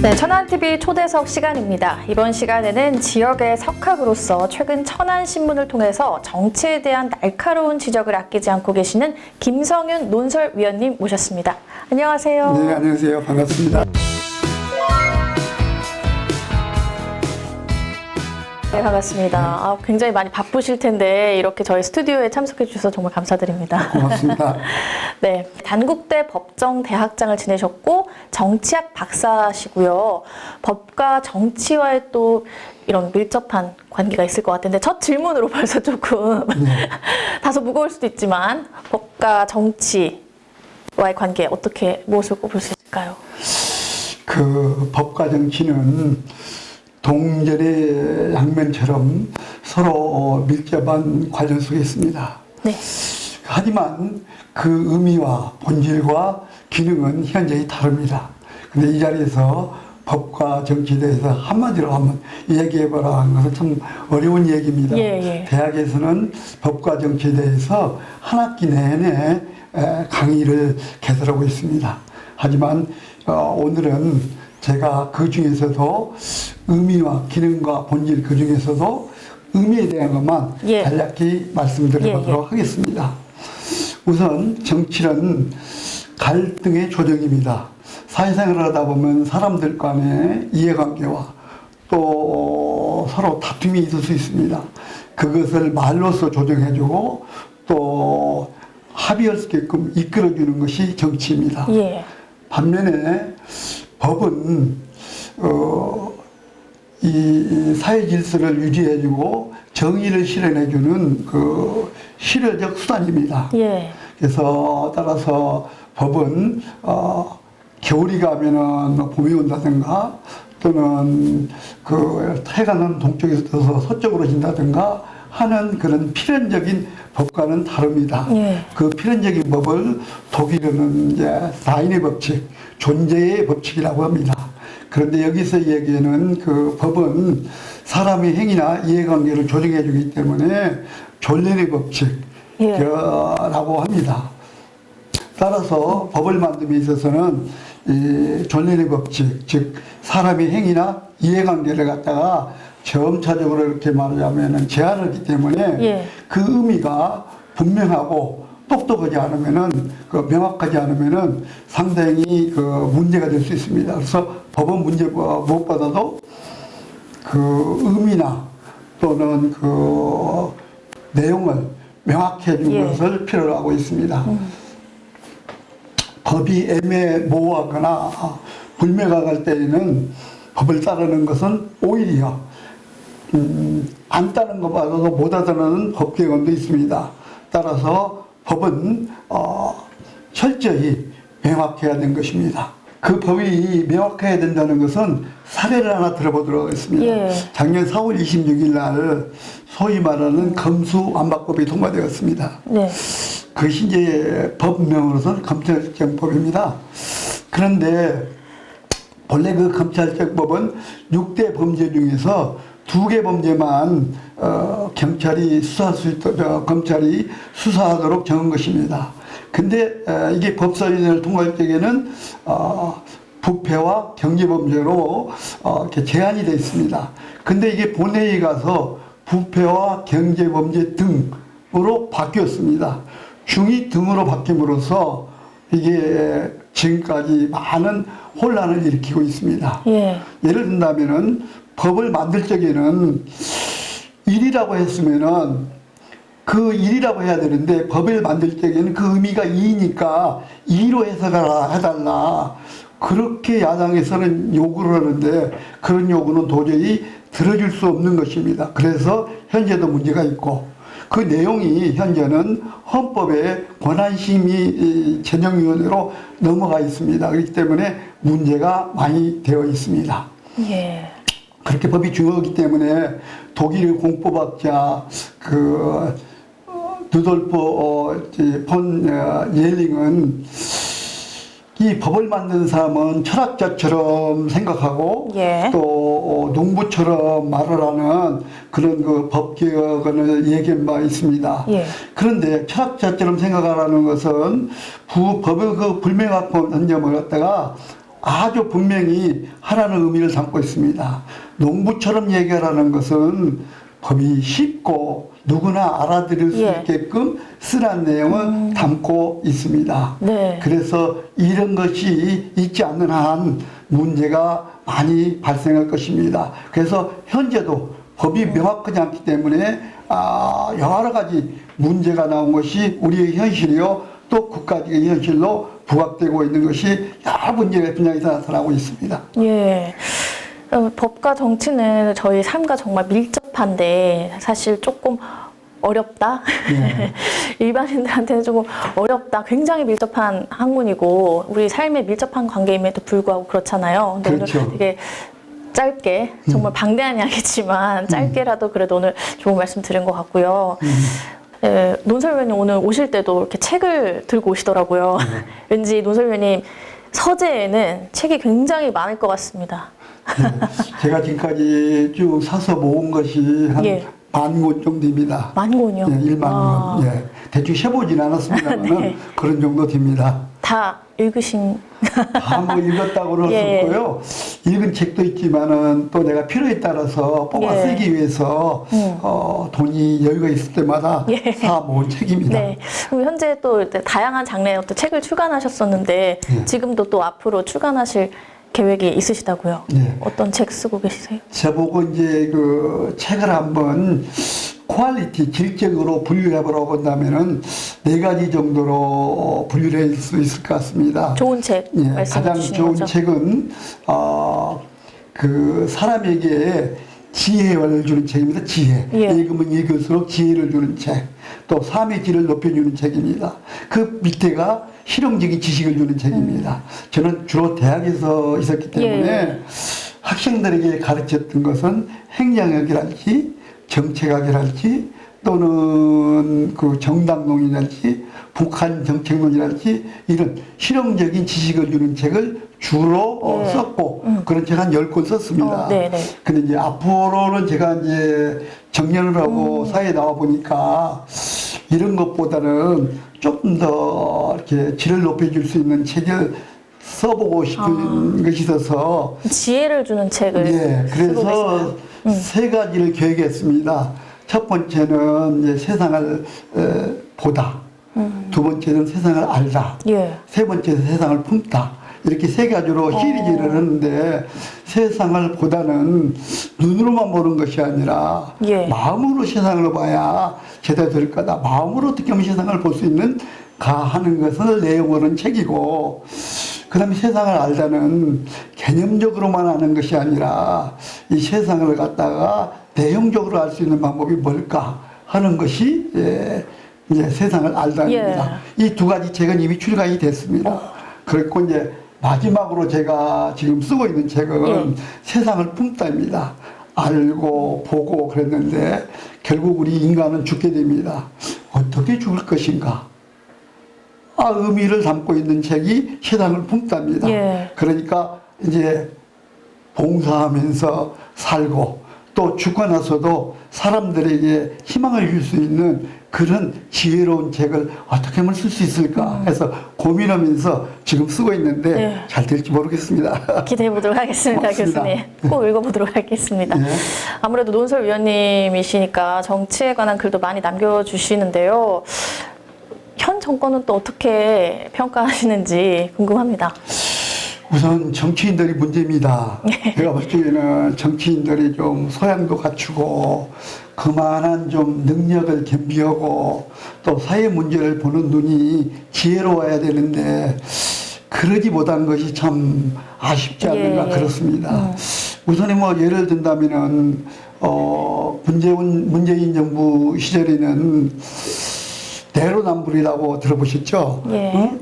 네, 천안TV 초대석 시간입니다. 이번 시간에는 지역의 석학으로서 최근 천안신문을 통해서 정치에 대한 날카로운 지적을 아끼지 않고 계시는 김성윤 논설위원님 모셨습니다. 안녕하세요. 네, 안녕하세요. 반갑습니다. 네, 반갑습니다. 굉장히 많이 바쁘실 텐데 이렇게 저희 스튜디오에 참석해 주셔서 정말 감사드립니다. 고맙습니다. 네, 단국대 법정대학장을 지내셨고 정치학 박사시고요. 법과 정치와의 또 이런 밀접한 관계가 있을 것 같은데 첫 질문으로 벌써 조금 다소 무거울 수도 있지만 법과 정치와의 관계 어떻게 무엇을 꼽을 수 있을까요? 그 법과 정치는 동전의 양면처럼 서로 밀접한 관련 속에 있습니다. 네. 하지만 그 의미와 본질과 기능은 현저히 다릅니다. 근데 이 자리에서 법과 정치에 대해서 한마디로 한번 얘기해보라 하는 것은 참 어려운 얘기입니다. 예. 대학에서는 법과 정치에 대해서 한 학기 내내 강의를 개설하고 있습니다. 하지만 오늘은 제가 그 중에서도 의미와 기능과 본질 그 중에서도 의미에 대한 것만 간략히 말씀드려보도록 하겠습니다. 우선 정치는 갈등의 조정입니다. 사회생활을 하다 보면 사람들 간의 이해관계와 또 서로 다툼이 있을 수 있습니다. 그것을 말로써 조정해주고 또 합의할 수 있게끔 이끌어주는 것이 정치입니다. 반면에 법은 이 사회 질서를 유지해주고 정의를 실현해주는 그 실효적 수단입니다. 그래서 따라서 법은 겨울이 가면은 봄이 온다든가 또는 그 해가는 동쪽에서 떠서 서쪽으로 진다든가 하는 그런 필연적인 법과는 다릅니다. 그 필연적인 법을 독일어는 이제 사인의 법칙, 존재의 법칙이라고 합니다. 그런데 여기서 얘기하는 그 법은 사람의 행위나 이해관계를 조정해 주기 때문에 존재의 법칙이라고 합니다. 따라서 법을 만듦에 있어서는 이 존재의 법칙, 즉 사람의 행위나 이해관계를 갖다가 점차적으로 이렇게 말하자면 제한을 하기 때문에 그 의미가 분명하고 똑똑하지 않으면은 명확하지 않으면은 상당히 그 문제가 될 수 있습니다. 그래서 법은 무엇보다도 그 의미나 또는 그 내용을 명확히 해주는 것을 필요로 하고 있습니다. 법이 애매모호하거나 불명확할 때에는 법을 따르는 것은 오히려 안 따르는 것보다도 못 알아듣는 법개론도 있습니다. 따라서 법은 철저히 명확해야 되는 것입니다. 그 법이 명확해야 된다는 것은 사례를 하나 들어보도록 하겠습니다. 작년 4월 26일 날 소위 말하는 검수완박법이 통과되었습니다. 그것이 이제 법명으로서는 검찰청법입니다. 그런데 본래 그 검찰청법은 6대 범죄 중에서 2개 범죄만 경찰이 수사할 수 있도록 검찰이 수사하도록 정한 것입니다. 근데 이게 법사위원회를 통과할 때에는 부패와 경제범죄로 이렇게 제한이 되어 있습니다. 근데 이게 본회의에 가서 부패와 경제범죄 등으로 바뀌었습니다. 중이 등으로 바뀜으로써 이게 지금까지 많은 혼란을 일으키고 있습니다. 예를 든다면은 법을 만들 적에는 1이라고 했으면은 그 1이라고 해야 되는데 법을 만들 적에는 그 의미가 2니까 2로 해달라. 그렇게 야당에서는 요구를 하는데 그런 요구는 도저히 들어줄 수 없는 것입니다. 그래서 현재도 문제가 있고 그 내용이 현재는 헌법의 권한심의 재정위원회로 넘어가 있습니다. 그렇기 때문에 문제가 많이 되어 있습니다. 그렇게 법이 중요하기 때문에 독일 공법학자 루돌프 폰 예링은 이 법을 만드는 사람은 철학자처럼 생각하고 또 농부처럼 말을 하는 그런 그 법개혁을 얘기한 바 있습니다. 그런데 철학자처럼 생각하라는 것은 법의 그 불명확한 점을 갖다가 아주 분명히 하라는 의미를 담고 있습니다. 농부처럼 얘기하라는 것은 법이 쉽고 누구나 알아들을 수 예. 있게끔 쓰라는 내용을 담고 있습니다. 네. 그래서 이런 것이 있지 않는 한 문제가 많이 발생할 것입니다. 그래서 현재도 법이 명확하지 않기 때문에 여러 가지 문제가 나온 것이 우리의 현실이요 또 국가적인 현실로 부각되고 있는 것이 여러 문제의 분야에서 나타나고 있습니다. 예. 법과 정치는 저희 삶과 정말 밀접한데 사실 조금 어렵다. 네. 일반인들한테는 조금 어렵다. 굉장히 밀접한 학문이고 우리 삶에 밀접한 관계임에도 불구하고 그렇잖아요. 근데 그렇죠. 오늘 되게 짧게 정말 방대한 이야기지만 짧게라도 그래도 오늘 좋은 말씀 들은 것 같고요. 예, 논설위원님 오늘 오실 때도 이렇게 책을 들고 오시더라고요. 왠지 논설위원님 서재에는 책이 굉장히 많을 것 같습니다. 네. 제가 지금까지 쭉 사서 모은 것이 한 예. 10,000권 정도입니다. 10,000권이요? 예, 1만 와. 권. 예. 대충 세보진 않았습니다만 네. 그런 정도 됩니다. 다 읽으신 다 뭐 읽었다고는 예. 없고요. 읽은 책도 있지만은 또 내가 필요에 따라서 뽑아 예. 쓰기 위해서 돈이 여유가 있을 때마다 예. 사 모은 책입니다. 네. 그럼 현재 또 이제 다양한 장르의 어떤 책을 출간하셨었는데 예. 지금도 또 앞으로 출간하실 계획이 있으시다고요? 예. 어떤 책 쓰고 계시세요? 저보고 이제 그 책을 한번 퀄리티, 질적으로 분류해 보라고 한다면은 4가지 정도로 분류를 할 수 있을 것 같습니다. 좋은 책 예, 말씀해 가장 주시는 좋은 거죠? 책은 그 사람에게 지혜를 주는 책입니다. 지혜. 예. 읽으면 읽을수록 지혜를 주는 책. 또 삶의 질을 높여주는 책입니다. 그 밑에가 실용적인 지식을 주는 책입니다. 저는 주로 대학에서 있었기 때문에 예. 학생들에게 가르쳤던 것은 행정학이랄지 정책학이랄지 또는 그 정당론이랄지 북한 정책론이랄지 이런 실용적인 지식을 주는 책을 주로 예. 썼고 그런 책 한 10권 썼습니다. 네네. 근데 이제 앞으로는 제가 이제 정년을 하고 사회에 나와 보니까 이런 것보다는 조금 더 이렇게 질을 높여줄 수 있는 책을 써보고 싶은 것이 있어서 지혜를 주는 책을 예, 쓰고 그래서 계시나요? 3가지를 계획했습니다. 첫 번째는 이제 세상을 보다. 두 번째는 세상을 알다. 예. 세 번째는 세상을 품다. 이렇게 3가지로 시리즈를 하는데 세상을 보다는 눈으로만 보는 것이 아니라 예. 마음으로 세상을 봐야 제대로 될 거다. 마음으로 어떻게 하면 세상을 볼 수 있는가 하는 것을 내용으로 는 책이고 그 다음에 세상을 알다는 개념적으로만 아는 것이 아니라 이 세상을 갖다가 내용적으로 알 수 있는 방법이 뭘까 하는 것이 이제 세상을 알다입니다. 이 2가지 책은 이미 출간이 됐습니다. 그리고 이제 마지막으로 제가 지금 쓰고 있는 책은 세상을 품다입니다. 알고 보고 그랬는데 결국 우리 인간은 죽게 됩니다. 어떻게 죽을 것인가? 의미를 담고 있는 책이 세상을 품답니다. 예. 그러니까 이제 봉사하면서 살고 또 죽고 나서도 사람들에게 희망을 줄 수 있는 그런 지혜로운 책을 어떻게 하면 쓸 수 있을까 해서 고민하면서 지금 쓰고 있는데 네. 잘 될지 모르겠습니다. 기대해 보도록 하겠습니다, 고맙습니다. 교수님. 꼭 읽어보도록 하겠습니다. 네. 아무래도 논설위원님이시니까 정치에 관한 글도 많이 남겨주시는데요. 현 정권은 또 어떻게 평가하시는지 궁금합니다. 우선 정치인들이 문제입니다. 제가 볼 적에는 정치인들이 좀 소양도 갖추고 그만한 좀 능력을 겸비하고 또 사회 문제를 보는 눈이 지혜로워야 되는데 그러지 못한 것이 참 아쉽지 않는가 그렇습니다. 우선에 뭐 예를 든다면은 문재인 정부 시절에는 내로남불이라고 들어보셨죠? 예. 응?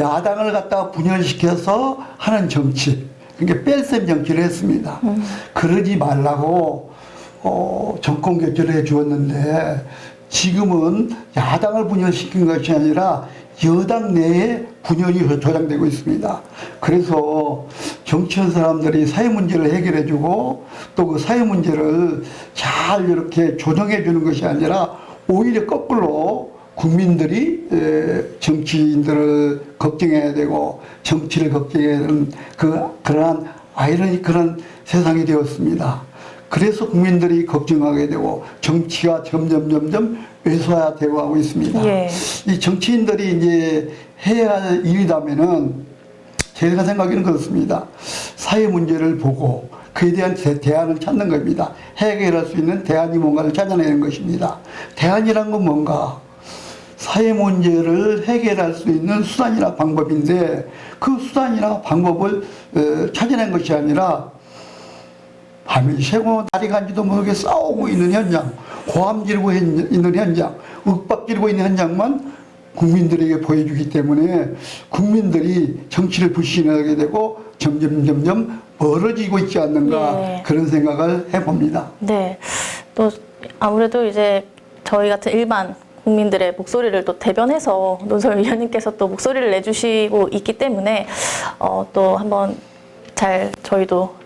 야당을 갖다가 분열시켜서 하는 정치, 그러니까 뺄셈 정치를 했습니다. 그러지 말라고 정권 교체를 해 주었는데 지금은 야당을 분열시킨 것이 아니라 여당 내에 분열이 조장되고 있습니다. 그래서 정치한 사람들이 사회 문제를 해결해 주고 또 그 사회 문제를 잘 이렇게 조정해 주는 것이 아니라 오히려 거꾸로 국민들이 정치인들을 걱정해야 되고 정치를 걱정해야 되는 그러한 아이러니컬한 세상이 되었습니다. 그래서 국민들이 걱정하게 되고 정치가 점점 왜소화되고 하고 있습니다. 예. 이 정치인들이 이제 해야 할 일이라면은 제가 생각에는 그렇습니다. 사회 문제를 보고 그에 대한 대안을 찾는 겁니다. 해결할 수 있는 대안이 뭔가를 찾아내는 것입니다. 대안이란 건 뭔가? 사회 문제를 해결할 수 있는 수단이나 방법인데 그 수단이나 방법을 찾아낸 것이 아니라 밤이 새고 날이 간지도 모르게 싸우고 있는 현장, 고함 지르고 있는 현장, 윽박 지르고 있는 현장만 국민들에게 보여주기 때문에 국민들이 정치를 불신하게 되고 점점 멀어지고 있지 않는가 네. 그런 생각을 해봅니다. 네. 또 아무래도 이제 저희 같은 일반 국민들의 목소리를 또 대변해서 논설 위원님께서 또 목소리를 내주시고 있기 때문에 또 한번 잘 저희도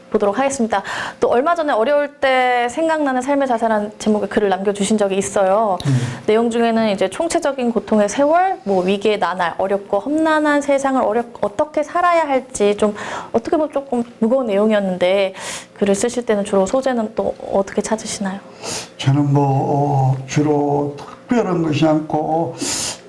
보도록 하겠습니다. 또 얼마 전에 어려울 때 생각나는 삶의 자세라는 제목의 글을 남겨주신 적이 있어요. 내용 중에는 이제 총체적인 고통의 세월, 뭐 위기의 나날, 어렵고 험난한 세상을 어떻게 살아야 할지 좀 어떻게 보면 조금 무거운 내용이었는데 글을 쓰실 때는 주로 소재는 또 어떻게 찾으시나요? 저는 뭐 주로 특별한 것이 않고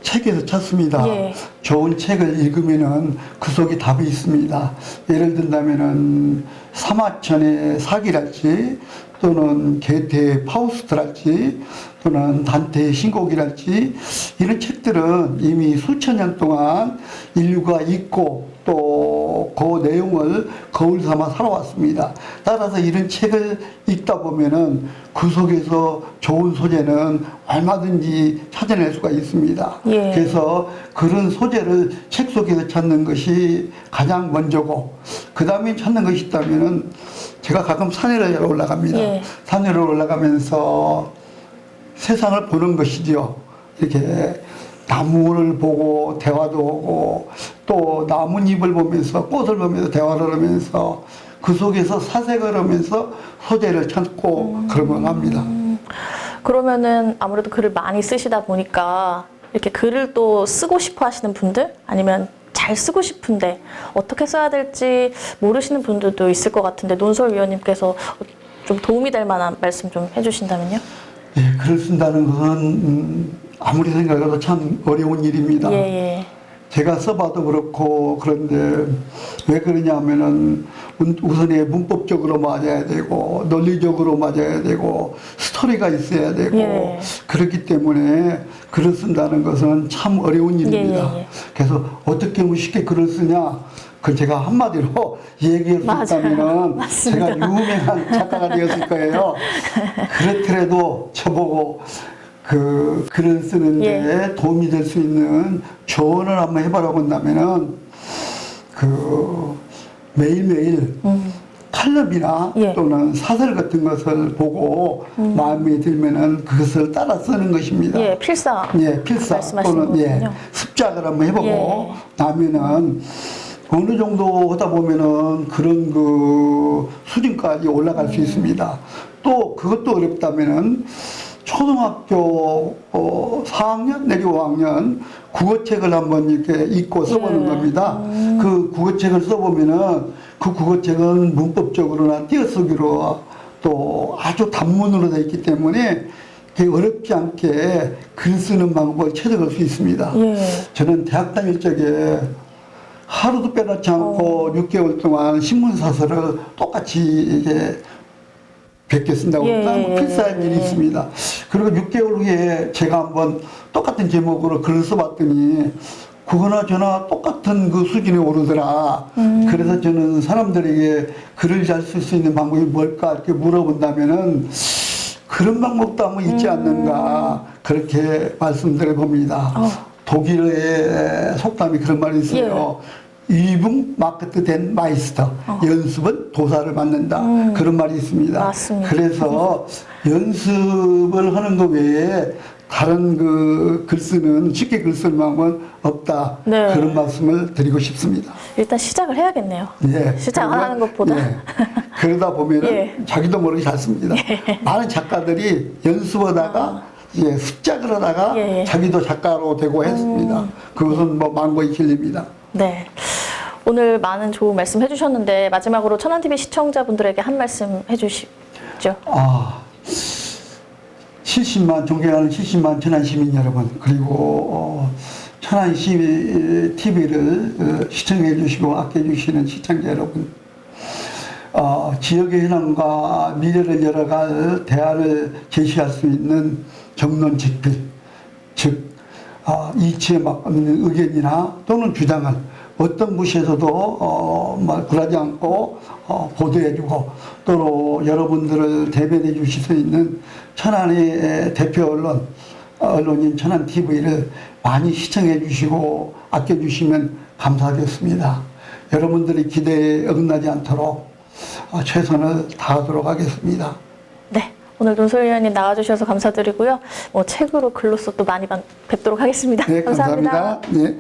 책에서 찾습니다. 예. 좋은 책을 읽으면은 그 속에 답이 있습니다. 예를 든다면은 사마천의 사기랄지 또는 게테의 파우스트랄지 또는 단테의 신곡이랄지 이런 책들은 이미 수천 년 동안 인류가 읽고 또 그 내용을 거울 삼아 살아왔습니다. 따라서 이런 책을 읽다 보면은 그 속에서 좋은 소재는 얼마든지 찾아낼 수가 있습니다. 예. 그래서 그런 소재를 책 속에서 찾는 것이 가장 먼저고 그 다음에 찾는 것이 있다면은 제가 가끔 산에를 올라갑니다. 예. 산에를 올라가면서 세상을 보는 것이죠. 이렇게 나무를 보고 대화도 하고 또 나뭇잎을 보면서 꽃을 보면서 대화를 하면서 그 속에서 사색을 하면서 소재를 찾고 그러면 합니다. 그러면은 아무래도 글을 많이 쓰시다 보니까 이렇게 글을 또 쓰고 싶어 하시는 분들 아니면 잘 쓰고 싶은데 어떻게 써야 될지 모르시는 분들도 있을 것 같은데 논설위원님께서 좀 도움이 될 만한 말씀 좀 해주신다면요? 예, 글을 쓴다는 것은 아무리 생각해도 참 어려운 일입니다. 예. 제가 써봐도 그렇고 그런데 왜 그러냐면은 우선에 문법적으로 맞아야 되고 논리적으로 맞아야 되고 스토리가 있어야 되고 예. 그렇기 때문에 글을 쓴다는 것은 참 어려운 일입니다. 예. 그래서 어떻게 하면 쉽게 글을 쓰냐? 그 제가 한마디로 얘기할 수 맞아요. 있다면은 맞습니다. 제가 유명한 작가가 되었을 거예요. 그렇더라도 저보고 그 글을 쓰는데 도움이 될 수 있는 조언을 한번 해보라고 한다면은 그 매일매일 칼럼이나 예. 또는 사설 같은 것을 보고 마음에 들면은 그것을 따라 쓰는 것입니다. 예, 필사. 예, 필사 말씀하시는 또는 거군요. 습작을 한번 해보고 예. 나면은 어느 정도 하다 보면은 그런 그 수준까지 올라갈 수 있습니다. 또 그것도 어렵다면은 초등학교 4학년 내지 5학년 국어책을 한번 이렇게 읽고 써보는 겁니다. 그 국어책을 써보면은 그 국어책은 문법적으로나 띄어쓰기로 또 아주 단문으로 되어 있기 때문에 어렵지 않게 글 쓰는 방법을 찾아갈 수 있습니다. 예. 저는 대학 다닐 적에 하루도 빼놓지 않고 6개월 동안 신문사설을 똑같이 이게 100개 쓴다고 예. 필사한 일이 있습니다. 그리고 6개월 후에 제가 한번 똑같은 제목으로 글을 써봤더니 그거나 저나 똑같은 그 수준에 오르더라. 그래서 저는 사람들에게 글을 잘 쓸 수 있는 방법이 뭘까 이렇게 물어본다면은 그런 방법도 한번 있지 않는가 그렇게 말씀드려 봅니다. 독일의 속담이 그런 말이 있어요. Übung macht den Meister. 연습은 도사를 만든다. 그런 말이 있습니다. 맞습니다. 그래서 연습을 하는 것 외에 다른 그 글 쓰는 쉽게 글 쓰는 방법은 없다. 네. 그런 말씀을 드리고 싶습니다. 일단 시작을 해야겠네요. 예. 시작 안 하는 것보다. 예. 그러다 보면은 예. 자기도 모르게 잘 씁니다. 많은 작가들이 연습하다가 이제 습작을 하다가 예. 자기도 작가로 되고 했습니다. 그것은 뭐 망고의 진리입니다. 네. 오늘 많은 좋은 말씀 해주셨는데 마지막으로 천안TV 시청자분들에게 한 말씀 해주시죠. 아, 존경하는 70만 천안 시민 여러분, 그리고 천안 TV를 시청해 주시고 아껴 주시는 시청자 여러분, 지역의 현황과 미래를 열어갈 대안을 제시할 수 있는 정론직필, 즉 이치에 맞는 의견이나 또는 주장을 어떤 부시에서도 굴하지 않고 보도해주고 또 여러분들을 대변해 주실 수 있는 천안의 대표 언론인 천안TV를 많이 시청해 주시고 아껴 주시면 감사하겠습니다. 여러분들의 기대에 어긋나지 않도록 최선을 다하도록 하겠습니다. 네. 오늘 논소 의원님 나와주셔서 감사드리고요. 책으로 글로써 또 많이 뵙도록 하겠습니다. 네, 감사합니다. 네.